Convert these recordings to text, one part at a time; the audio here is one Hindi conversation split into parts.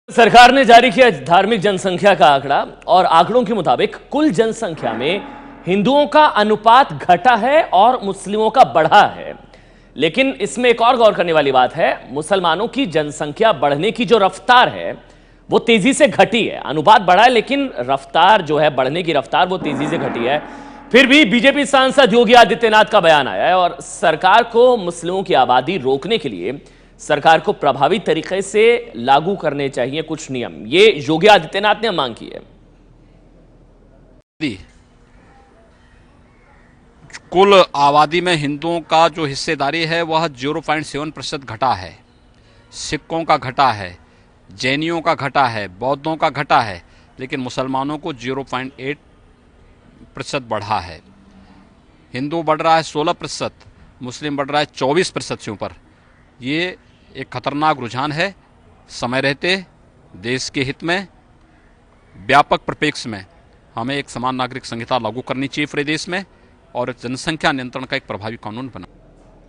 सरकार ने जारी किया धार्मिक जनसंख्या का आंकड़ा और आंकड़ों के मुताबिक कुल जनसंख्या में हिंदुओं का अनुपात घटा है और मुस्लिमों का बढ़ा है। लेकिन इसमें एक और गौर करने वाली बात है, मुसलमानों की जनसंख्या बढ़ने की जो रफ्तार है वो तेजी से घटी है। अनुपात बढ़ा है लेकिन रफ्तार जो है, बढ़ने की रफ्तार वो तेजी से घटी है। फिर भी बीजेपी सांसद योगी आदित्यनाथ का बयान आया है और सरकार को मुस्लिमों की आबादी रोकने के लिए सरकार को प्रभावी तरीके से लागू करने चाहिए कुछ नियम। ये योगी आदित्यनाथ ने मांग की है। कुल आबादी में हिंदुओं का जो हिस्सेदारी है वह 0.7% घटा है, सिखों का घटा है, जैनियों का घटा है, बौद्धों का घटा है, लेकिन मुसलमानों को 0.8% बढ़ा है। हिंदू बढ़ रहा है 16%, मुस्लिम बढ़ रहा है 24% से ऊपर। ये एक खतरनाक रुझान है। समय रहते देश के हित में, व्यापक परिप्रेक्ष्य में हमें एक समान नागरिक संहिता लागू करनी चाहिए पूरे देश में और जनसंख्या नियंत्रण का एक प्रभावी कानून बना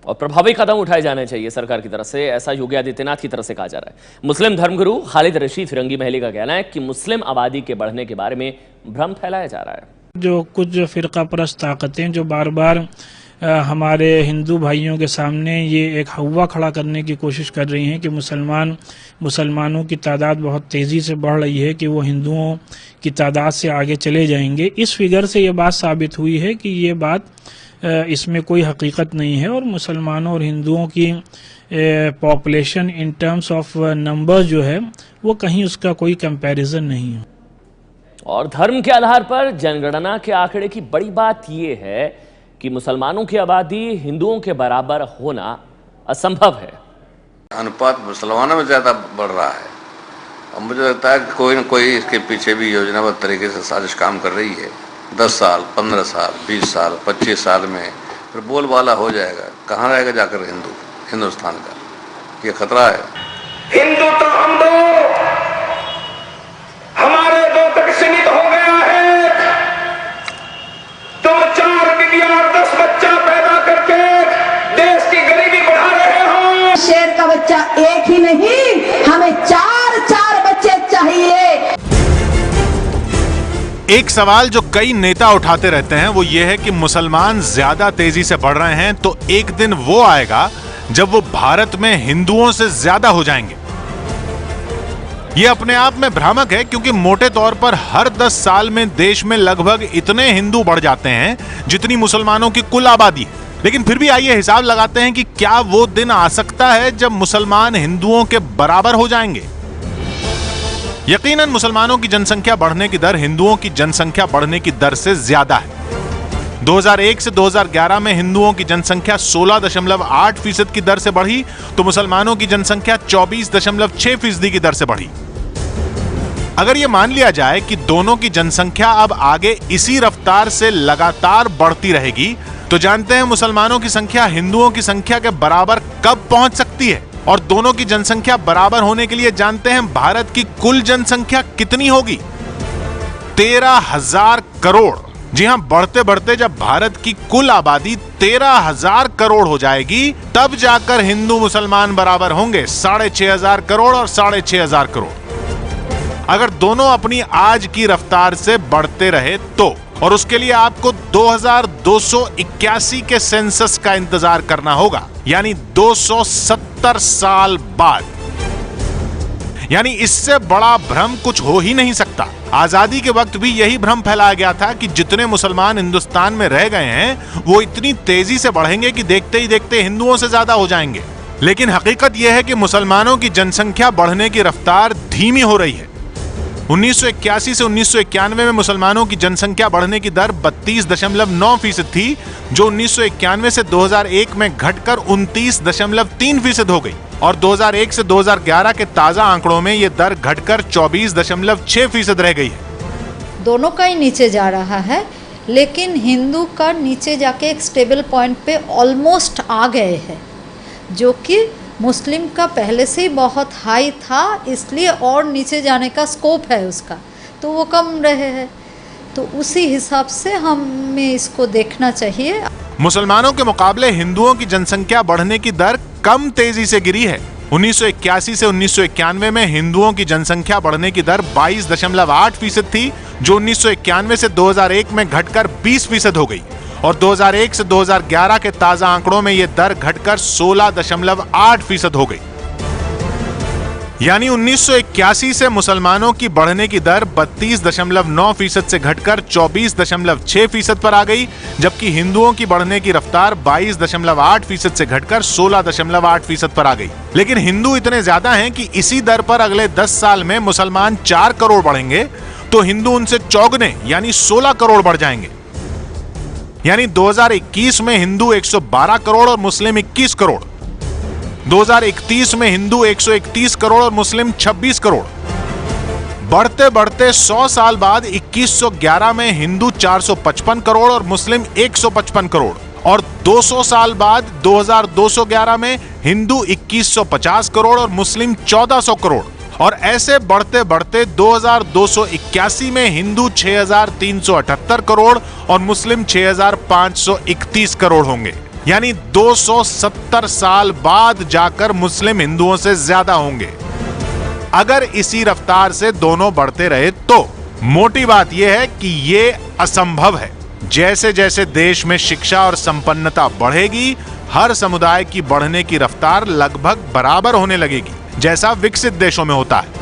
और प्रभावी कदम उठाए जाने चाहिए सरकार की तरफ से, ऐसा योगी आदित्यनाथ की तरफ से कहा जा रहा है। मुस्लिम धर्मगुरु खालिद रशीद फिरंगी महली का कहना है कि मुस्लिम आबादी के बढ़ने के बारे में भ्रम फैलाया जा रहा है। जो कुछ फिरका परस्त ताकतें जो बार बार हमारे हिंदू भाइयों के सामने ये एक हवा खड़ा करने की कोशिश कर रही हैं कि मुसलमानों की तादाद बहुत तेज़ी से बढ़ रही है, कि वो हिंदुओं की तादाद से आगे चले जाएंगे। इस फिगर से ये बात साबित हुई है कि ये बात इसमें कोई हकीकत नहीं है और मुसलमानों और हिंदुओं की population in terms of number जो है वो कहीं उसका कोई कंपैरिजन नहीं है। और धर्म के आधार पर जनगणना के आंकड़े की बड़ी बात ये है कि मुसलमानों की आबादी हिंदुओं के बराबर होना असंभव है। अनुपात मुसलमानों में ज़्यादा बढ़ रहा है और मुझे लगता है कि कोई न कोई इसके पीछे भी योजनाबद्ध तरीके से साजिश काम कर रही है। 10 साल, 15 साल, 20 साल, 25 साल में फिर बोलबाला हो जाएगा। कहाँ रहेगा जाकर हिंदुस्तान का? ये खतरा है। हिंदू तो हम दो, हमारे दो तक सीमित हो गया है। 2-4 बिटिया और 10 बच्चा पैदा करके देश की गरीबी बढ़ा रहे हो। शेर का बच्चा एक ही नहीं, हमें 4-4 बच्चे चाहिए। एक सवाल जो कई नेता उठाते रहते हैं वो ये है कि मुसलमान ज्यादा तेजी से बढ़ रहे हैं, तो एक दिन वो आएगा जब वो भारत में हिंदुओं से ज्यादा हो जाएंगे। ये अपने आप में भ्रामक है, क्योंकि मोटे तौर पर हर 10 साल में देश में लगभग इतने हिंदू बढ़ जाते हैं जितनी मुसलमानों की कुल आबादी है। लेकिन फिर भी आइए हिसाब लगाते हैं कि क्या वो दिन आ सकता है जब मुसलमान हिंदुओं के बराबर हो जाएंगे। यकीनन मुसलमानों की जनसंख्या बढ़ने की दर हिंदुओं की जनसंख्या बढ़ने की दर से ज्यादा है। 2001 से 2011 में हिंदुओं की जनसंख्या 16.8% की दर से बढ़ी, तो मुसलमानों की जनसंख्या 24.6% की दर से बढ़ी। अगर यह मान लिया जाए कि दोनों की जनसंख्या अब आगे इसी रफ्तार से लगातार बढ़ती रहेगी, तो जानते हैं मुसलमानों की संख्या हिंदुओं की संख्या के बराबर कब पहुंच सकती है। और दोनों की जनसंख्या बराबर होने के लिए जानते हैं भारत की कुल जनसंख्या कितनी होगी? 13,000 करोड़। जी हां, बढ़ते बढ़ते जब भारत की कुल आबादी 13,000 करोड़ हो जाएगी, तब जाकर हिंदू मुसलमान बराबर होंगे। 6,500 करोड़ और 6,500 करोड़। अगर दोनों अपनी आज की रफ्तार से बढ़ते रहे तो, और उसके लिए आपको 2281 के सेंसस का इंतजार करना होगा, यानी 270 साल बाद। यानी इससे बड़ा भ्रम कुछ हो ही नहीं सकता। आजादी के वक्त भी यही भ्रम फैलाया गया था कि जितने मुसलमान हिंदुस्तान में रह गए हैं वो इतनी तेजी से बढ़ेंगे कि देखते ही देखते हिंदुओं से ज्यादा हो जाएंगे। लेकिन हकीकत यह है कि मुसलमानों की जनसंख्या बढ़ने की रफ्तार धीमी हो रही है। 1981 से 1991 में मुसलमानों की जनसंख्या बढ़ने की दर 32.9% थी, जो 1991 से 2001 में घटकर 29.3% हो गई और 2001 से 2011 के ताजा आंकड़ों में यह दर घटकर 24.6% रह गई है। दोनों का ही नीचे जा रहा है, लेकिन हिंदू का नीचे जाके एक स्टेबल पॉइंट पे ऑलमोस्ट आ गए हैं, जो कि मुस्लिम का पहले से ही बहुत हाई था, इसलिए और नीचे जाने का स्कोप है उसका, तो वो कम रहे हैं। तो उसी हिसाब से हमें इसको देखना चाहिए। मुसलमानों के मुकाबले हिंदुओं की जनसंख्या बढ़ने की दर कम तेजी से गिरी है। 1981 से 1991 में हिंदुओं की जनसंख्या बढ़ने की दर 22.8% थी, जो 1991 से 2001 में घटकर 20% हो गई और 2001 से 2011 के ताजा आंकड़ों में यह दर घटकर 16.8% हो गई। यानी 1981 से मुसलमानों की बढ़ने की दर 32.9% से घटकर 24.6% पर आ गई, जबकि हिंदुओं की बढ़ने की रफ्तार 22.8% से घटकर 16.8% पर आ गई। लेकिन हिंदू इतने ज्यादा हैं कि इसी दर पर अगले 10 साल में मुसलमान 4 करोड़ बढ़ेंगे तो हिंदू उनसे चौगुने यानी 16 करोड़ बढ़ जाएंगे। यानी 2021 में हिंदू 112 करोड़ और मुस्लिम 21 करोड़, 2031 में हिंदू 131 करोड़ और मुस्लिम 26 करोड़। बढ़ते बढ़ते 100 साल बाद 2111 में हिंदू 455 करोड़ और मुस्लिम 155 करोड़ और 200 साल बाद 2211 में हिंदू 2150 करोड़ और मुस्लिम 1400 करोड़ और ऐसे बढ़ते बढ़ते 2281 में हिंदू 6378 करोड़ और मुस्लिम 6531 करोड़ होंगे। यानी 270 साल बाद जाकर मुस्लिम हिंदुओं से ज्यादा होंगे। अगर इसी रफ्तार से दोनों बढ़ते रहे तो मोटी बात यह है कि यह असंभव है। जैसे जैसे देश में शिक्षा और संपन्नता बढ़ेगी, हर समुदाय की बढ़ने की रफ्तार लगभग बराबर होने लगेगी, जैसा विकसित देशों में होता है।